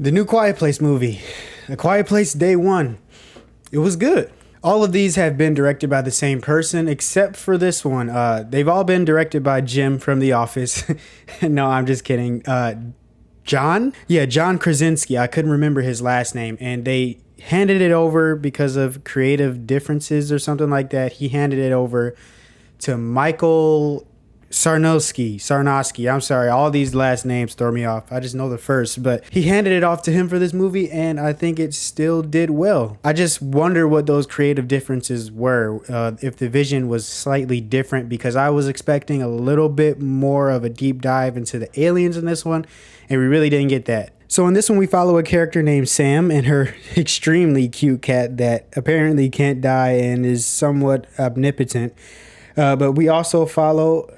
The new Quiet Place movie, A Quiet Place Day One. It was good. All of these have been directed by the same person except for this one. They've all been directed by Jim from The Office. No, I'm just kidding. John? Yeah, John Krasinski. I couldn't remember his last name. And they handed it over because of creative differences or something like that. He handed it over to Michael Sarnowski. I'm sorry. All these last names throw me off. I just know the first, but he handed it off to him for this movie, and I think it still did well. I just wonder what those creative differences were, if the vision was slightly different, because I was expecting a little bit more of a deep dive into the aliens in this one, and we really didn't get that. So in this one, we follow a character named Sam and her extremely cute cat that apparently can't die and is somewhat omnipotent. But we also follow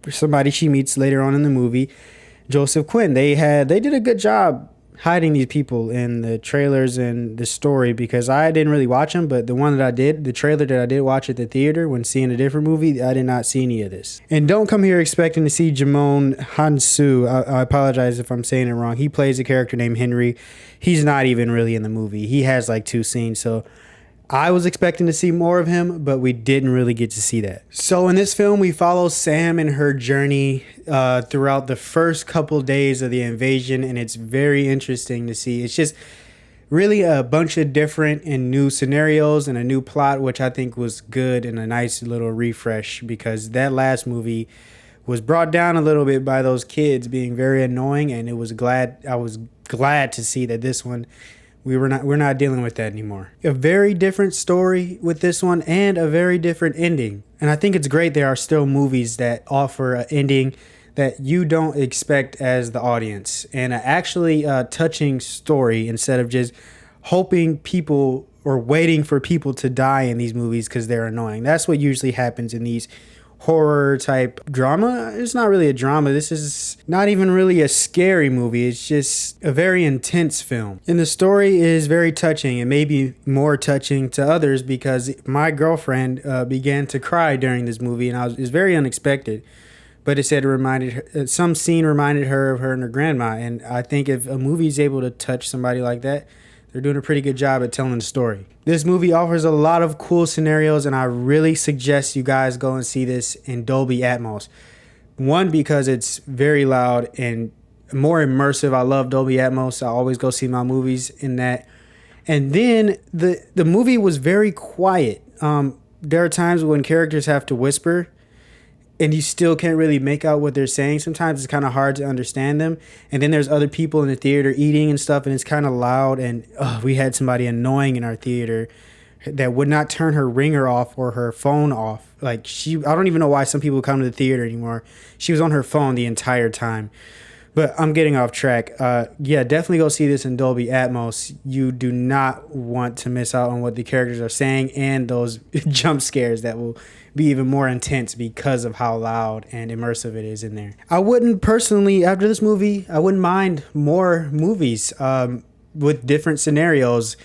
somebody she meets later on in the movie, Joseph Quinn. They did a good job hiding these people in the trailers and the story, because I didn't really watch them, but the trailer that I did watch at the theater when seeing a different movie, I did not see any of this. And don't come here expecting to see Jimon Hansu. I apologize if I'm saying it wrong. He plays a character named Henry. He's not even really in the movie. He has like 2 scenes, so I was expecting to see more of him, but we didn't really get to see that. So in this film, we follow Sam and her journey throughout the first couple days of the invasion, and it's very interesting to see. It's just really a bunch of different and new scenarios and a new plot, which I think was good and a nice little refresh, because that last movie was brought down a little bit by those kids being very annoying, and I was glad to see that this one, we're not dealing with that anymore. A very different story with this one, and a very different ending. And I think it's great there are still movies that offer an ending that you don't expect as the audience, and an actually touching story, instead of just hoping people or waiting for people to die in these movies because they're annoying. That's what usually happens in these horror type drama. It's not really a drama. This is not even really a scary movie. It's just a very intense film. And the story is very touching, and maybe more touching to others, because my girlfriend began to cry during this movie, and it was very unexpected. But it said it reminded her, some scene reminded her of her and her grandma. And I think if a movie is able to touch somebody like that, they're doing a pretty good job at telling the story. This movie offers a lot of cool scenarios, and I really suggest you guys go and see this in Dolby Atmos. One, because it's very loud and more immersive. I love Dolby Atmos. I always go see my movies in that. And then the movie was very quiet. There are times when characters have to whisper, and you still can't really make out what they're saying. Sometimes it's kind of hard to understand them. And then there's other people in the theater eating and stuff, and it's kind of loud. And we had somebody annoying in our theater that would not turn her ringer off or her phone off. I don't even know why some people come to the theater anymore. She was on her phone the entire time. But I'm getting off track. Yeah, definitely go see this in Dolby Atmos. You do not want to miss out on what the characters are saying, and those jump scares that will be even more intense because of how loud and immersive it is in there. I wouldn't personally, after this movie, I wouldn't mind more movies with different scenarios.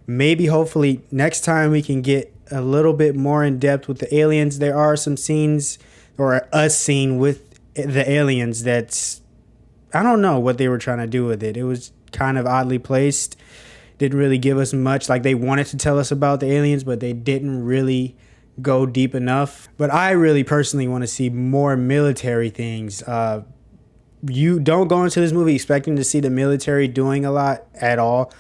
Maybe, hopefully, next time we can get a little bit more in depth with the aliens. There are some scenes, or a scene with the aliens that's, I don't know what they were trying to do with it. It was kind of oddly placed. Didn't really give us much. Like, they wanted to tell us about the aliens, but they didn't really go deep enough. But I really personally want to see more military things. You don't go into this movie expecting to see the military doing a lot at all.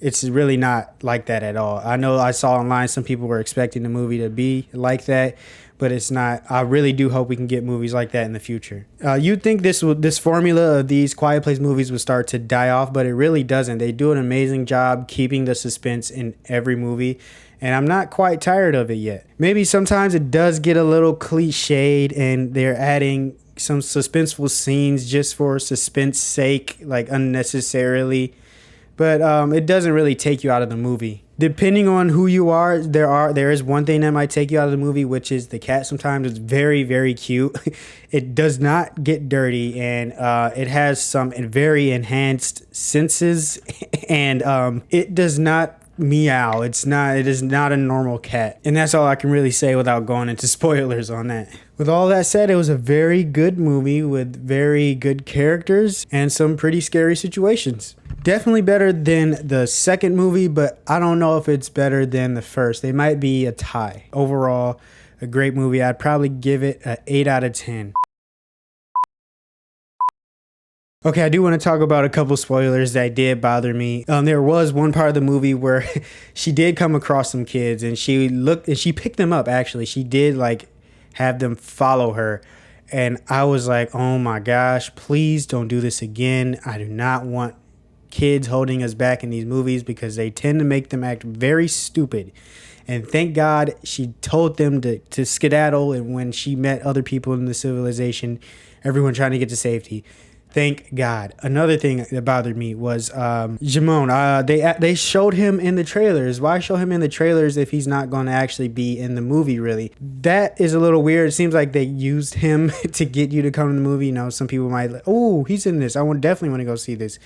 It's really not like that at all. I know I saw online some people were expecting the movie to be like that, but it's not. I really do hope we can get movies like that in the future. You'd think this formula of these Quiet Place movies would start to die off, but it really doesn't. They do an amazing job keeping the suspense in every movie, and I'm not quite tired of it yet. Maybe sometimes it does get a little cliched, and they're adding some suspenseful scenes just for suspense sake, like unnecessarily. But it doesn't really take you out of the movie. Depending on who you are, there is one thing that might take you out of the movie, which is the cat. Sometimes it's very, very cute. It does not get dirty, and it has some very enhanced senses, and it does not meow. It is not a normal cat. And that's all I can really say without going into spoilers on that. With all that said, it was a very good movie with very good characters and some pretty scary situations. Definitely better than the second movie, but I don't know if it's better than the first. They might be a tie. Overall, a great movie. I'd probably give it an 8 out of 10. Okay, I do want to talk about a couple spoilers that did bother me. There was one part of the movie where she did come across some kids and she picked them up actually. She did like have them follow her. And I was like, oh my gosh, please don't do this again. I do not want kids holding us back in these movies because they tend to make them act very stupid. And thank God she told them to skedaddle. And when she met other people in the civilization, everyone trying to get to safety. Thank God. Another thing that bothered me was Jimon. They showed him in the trailers. Why show him in the trailers if he's not going to actually be in the movie, really? That is a little weird. It seems like they used him to get you to come to the movie. You know, some people might like, oh, he's in this. Definitely want to go see this.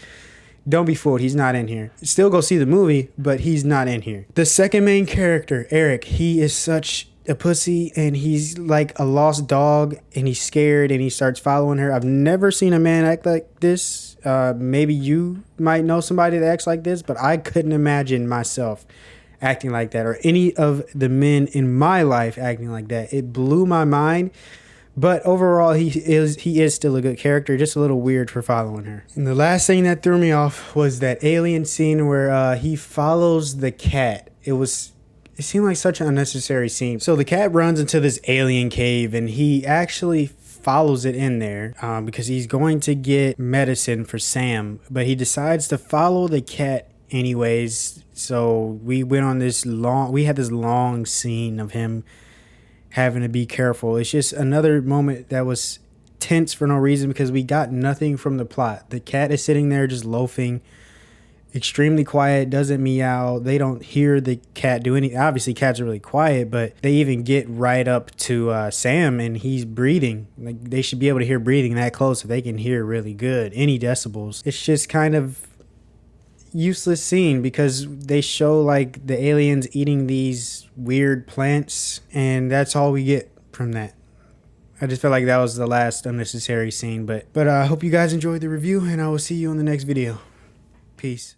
Don't be fooled. He's not in here. Still go see the movie, but he's not in here. The second main character, Eric, he is such a pussy and he's like a lost dog and he's scared and he starts following her. I've never seen a man act like this. Maybe you might know somebody that acts like this, but I couldn't imagine myself acting like that or any of the men in my life acting like that. It blew my mind. But overall, he is still a good character, just a little weird for following her. And the last thing that threw me off was that alien scene where he follows the cat. It seemed like such an unnecessary scene. So the cat runs into this alien cave and he actually follows it in there because he's going to get medicine for Sam. But he decides to follow the cat anyways. So we had this long scene of him having to be careful. It's just another moment that was tense for no reason because we got nothing from the plot. The cat is sitting there just loafing, extremely quiet, doesn't meow. They don't hear the cat do anything. Obviously, cats are really quiet, but they even get right up to Sam and he's breathing. Like they should be able to hear breathing that close so they can hear really good, any decibels. It's just kind of useless scene because they show like the aliens eating these weird plants and that's all we get from that. I just felt like that was the last unnecessary scene, but I hope you guys enjoyed the review and I will see you on the next video. Peace.